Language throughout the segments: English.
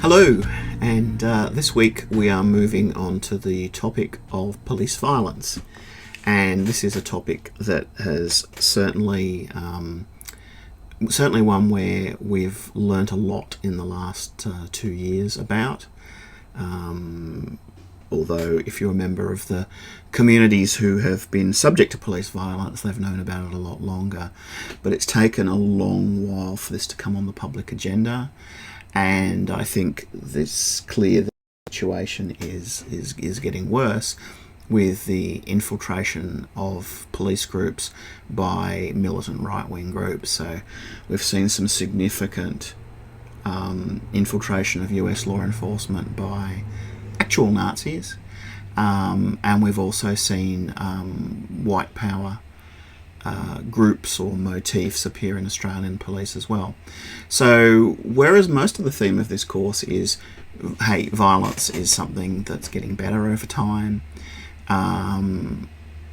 Hello, and this week we are moving on to the topic of police violence, and this is a topic that has certainly one where we've learnt a lot in the last 2 years about. Although if you're a member of the communities who have been subject to police violence, they've known about it a lot longer. But it's taken a long while for this to come on the public agenda, and I think it's clear that the situation is getting worse with the infiltration of police groups by militant right-wing groups. So we've seen some significant infiltration of US law enforcement by actual Nazis, and we've also seen white power groups or motifs appear in Australian police as well. So whereas most of the theme of this course is, hey, violence is something that's getting better over time,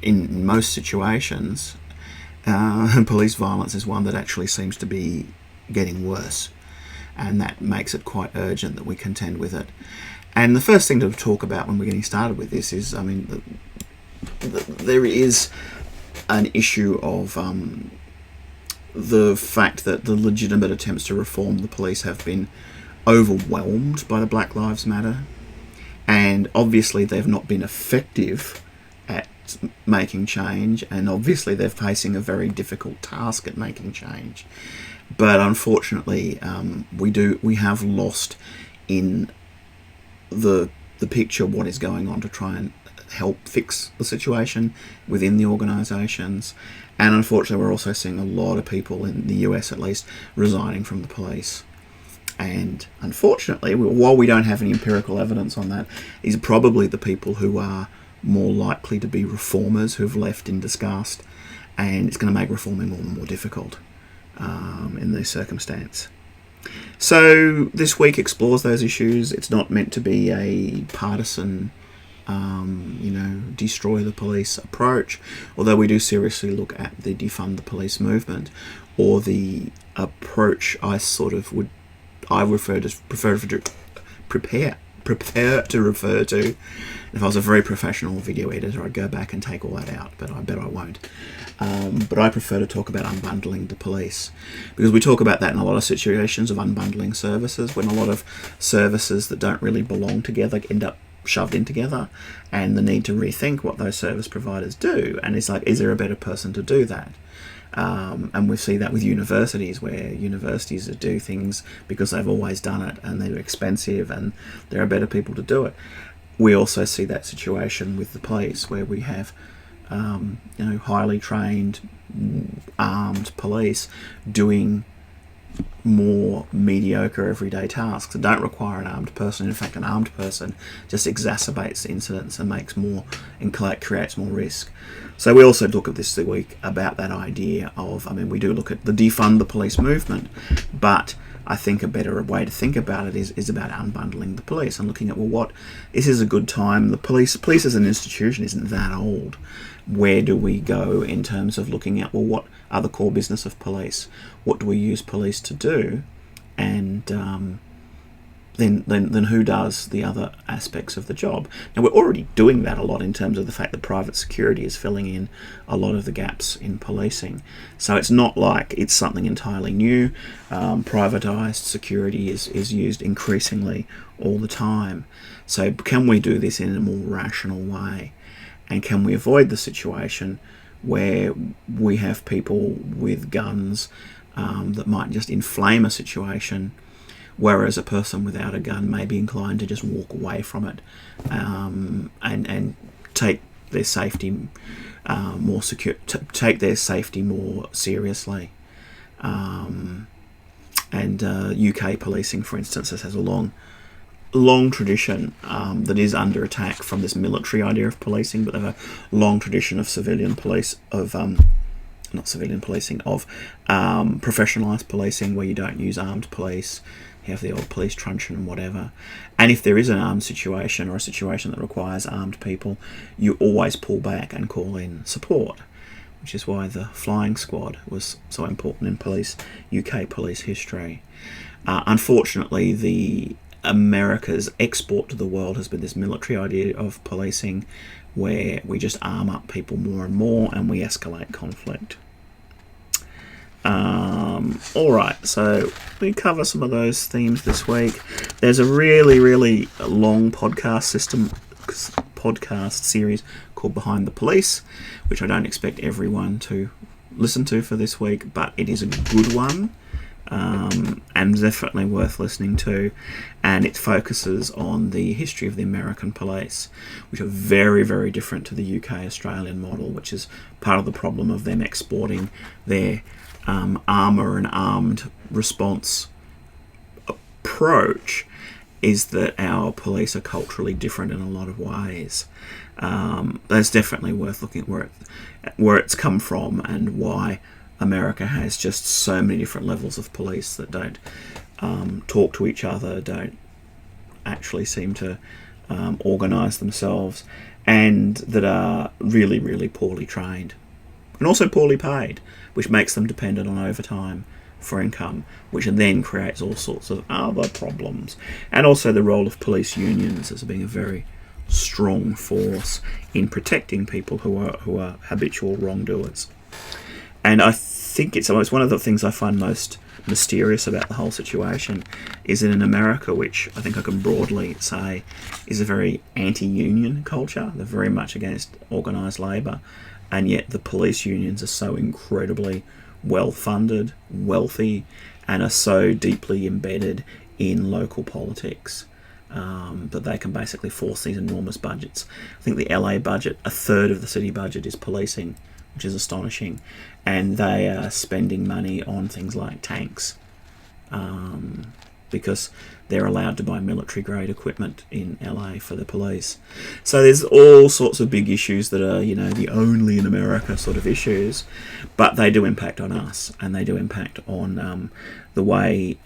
in most situations, police violence is one that actually seems to be getting worse, and that makes it quite urgent that we contend with it. And the first thing to talk about when we're getting started with this is, there is an issue of the fact that the legitimate attempts to reform the police have been overwhelmed by the Black Lives Matter, and obviously they've not been effective at making change, and obviously they're facing a very difficult task at making change. But unfortunately, we have lost in the picture what is going on to try and help fix the situation within the organisations. And unfortunately, we're also seeing a lot of people in the US, at least, resigning from the police. And unfortunately, while we don't have any empirical evidence on that, is probably the people who are more likely to be reformers who've left in disgust, and it's going to make reforming more and more difficult in this circumstance. So this week explores those issues. It's not meant to be a partisan, destroy the police approach, although we do seriously look at the defund the police movement, or the approach prepare to refer to. If I was a very professional video editor, I'd go back and take all that out, but I bet I won't. But I prefer to talk about unbundling the police, because we talk about that in a lot of situations of unbundling services, when a lot of services that don't really belong together end up shoved in together, and the need to rethink what those service providers do. And it's like, is there a better person to do that? And we see that with universities, where universities do things because they've always done it and they're expensive and there are better people to do it. We also see that situation with the police, where we have highly trained, armed police doing more mediocre everyday tasks that don't require an armed person. In fact, an armed person just exacerbates the incidents and creates more risk. So we also look at this week about that idea of, we do look at the defund the police movement, but I think a better way to think about it is about unbundling the police and looking at, this is a good time. The police as an institution isn't that old. Where do we go in terms of looking at, what are the core business of police? What do we use police to do? And then who does the other aspects of the job? Now, we're already doing that a lot in terms of the fact that private security is filling in a lot of the gaps in policing. So it's not like it's something entirely new. Privatised security is used increasingly all the time. So can we do this in a more rational way? And can we avoid the situation where we have people with guns that might just inflame a situation, whereas a person without a gun may be inclined to just walk away from it and take their safety take their safety more seriously. UK policing, for instance, has a long tradition that is under attack from this military idea of policing, but they have a long tradition of professionalised policing, where you don't use armed police. You have the old police truncheon and whatever. And if there is an armed situation, or a situation that requires armed people, you always pull back and call in support, which is why the flying squad was so important in UK police history. Unfortunately, the America's export to the world has been this military idea of policing, where we just arm up people more and more and we escalate conflict. Alright, so we cover some of those themes this week. There's a really, really long podcast series called Behind the Police, which I don't expect everyone to listen to for this week, but it is a good one. And definitely worth listening to, and it focuses on the history of the American police, which are very, very different to the UK Australian model, which is part of the problem of them exporting their armour and armed response approach, is that our police are culturally different in a lot of ways. That's definitely worth looking at where it's come from and why America has just so many different levels of police that don't talk to each other, don't actually seem to organise themselves, and that are really, really poorly trained and also poorly paid, which makes them dependent on overtime for income, which then creates all sorts of other problems. And also the role of police unions as being a very strong force in protecting people who are habitual wrongdoers. And I think it's almost one of the things I find most mysterious about the whole situation is that in America, which I think I can broadly say is a very anti-union culture, they're very much against organised labour, and yet the police unions are so incredibly well-funded, wealthy, and are so deeply embedded in local politics that they can basically force these enormous budgets. I think the LA budget, a third of the city budget is policing, which is astonishing, and they are spending money on things like tanks because they're allowed to buy military-grade equipment in LA for the police. So there's all sorts of big issues that are, the only in America sort of issues, but they do impact on us, and they do impact on the way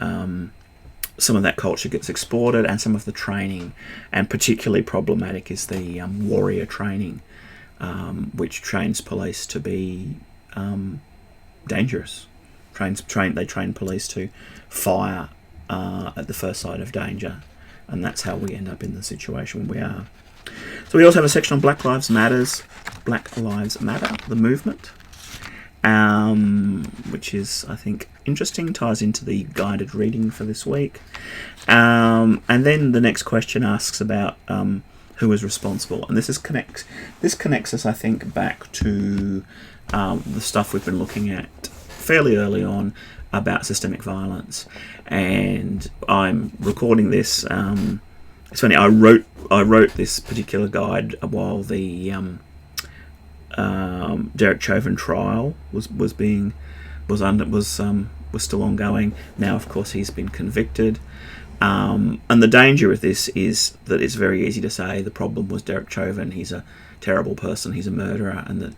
some of that culture gets exported and some of the training, and particularly problematic is the warrior training, which trains police to be dangerous. They train police to fire at the first sign of danger, and that's how we end up in the situation we are. So we also have a section on Black Lives Matter, the movement, which is, I think, interesting, ties into the guided reading for this week. And then the next question asks about who is responsible, and this connects us, I think, back to the stuff we've been looking at fairly early on about systemic violence. And I'm recording this. It's funny. I wrote this particular guide while the Derek Chauvin trial was still ongoing. Now, of course, he's been convicted. And the danger of this is that it's very easy to say the problem was Derek Chauvin. He's a terrible person. He's a murderer, and that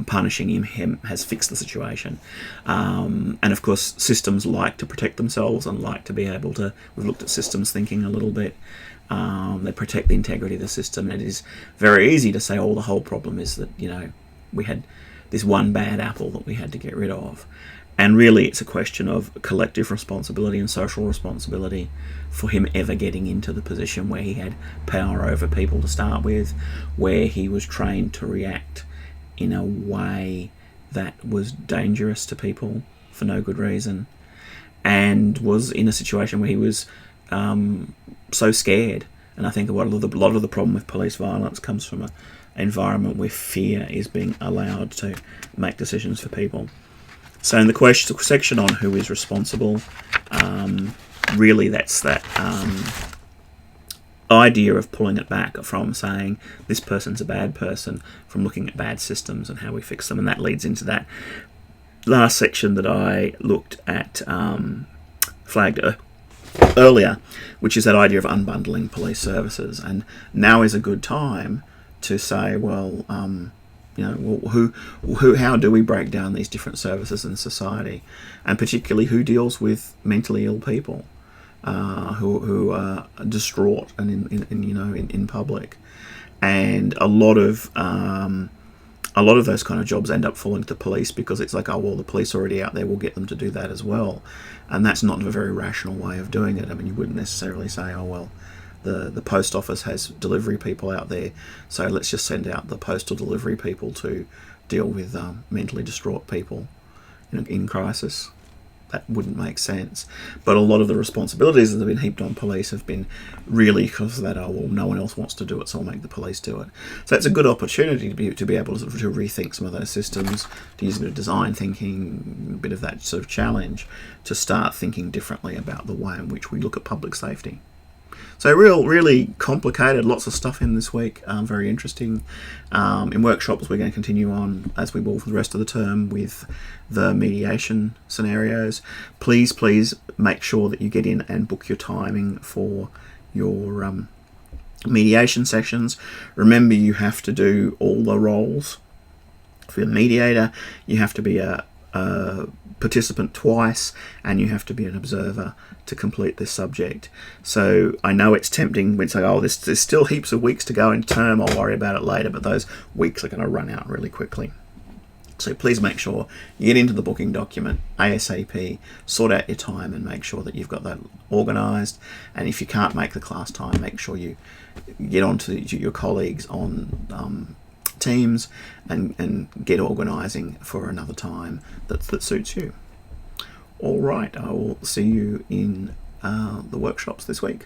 punishing him has fixed the situation. And of course, systems like to protect themselves and like to be able to. We've looked at systems thinking a little bit. They protect the integrity of the system, and it is very easy to say, "Oh, the whole problem is that we had this one bad apple that we had to get rid of." And really, it's a question of collective responsibility and social responsibility for him ever getting into the position where he had power over people to start with, where he was trained to react in a way that was dangerous to people for no good reason, and was in a situation where he was so scared. And I think a lot of the problem with police violence comes from an environment where fear is being allowed to make decisions for people. So in the section on who is responsible, really that's that idea of pulling it back from saying this person's a bad person, from looking at bad systems and how we fix them. And that leads into that last section that I looked at, flagged earlier, which is that idea of unbundling police services. And now is a good time to say, well, how do we break down these different services in society, and particularly who deals with mentally ill people who are distraught and in public. And a lot of a lot of those kind of jobs end up falling to police because it's like, oh, well, the police are already out there, we'll get them to do that as well. And that's not a very rational way of doing it. I mean, you wouldn't necessarily say, oh, well, the post office has delivery people out there, so let's just send out the postal delivery people to deal with mentally distraught people in crisis. That wouldn't make sense. But a lot of the responsibilities that have been heaped on police have been really because of that, oh, well, no one else wants to do it, so I'll make the police do it. So it's a good opportunity to be able to rethink some of those systems, to use a bit of design thinking, a bit of that sort of challenge, to start thinking differently about the way in which we look at public safety. So really complicated, lots of stuff in this week, very interesting. In workshops, we're going to continue on, as we will for the rest of the term, with the mediation scenarios. Please make sure that you get in and book your timing for your mediation sessions. Remember, you have to do all the roles. For the mediator, you have to be a participant twice, and you have to be an observer to complete this subject. So I know it's tempting when say, oh, there's still heaps of weeks to go in term, I'll worry about it later, but those weeks are going to run out really quickly. So please make sure you get into the booking document ASAP, sort out your time, and make sure that you've got that organised. And if you can't make the class time, make sure you get on to your colleagues on Teams and get organising for another time that suits you. All right, I will see you in the workshops this week.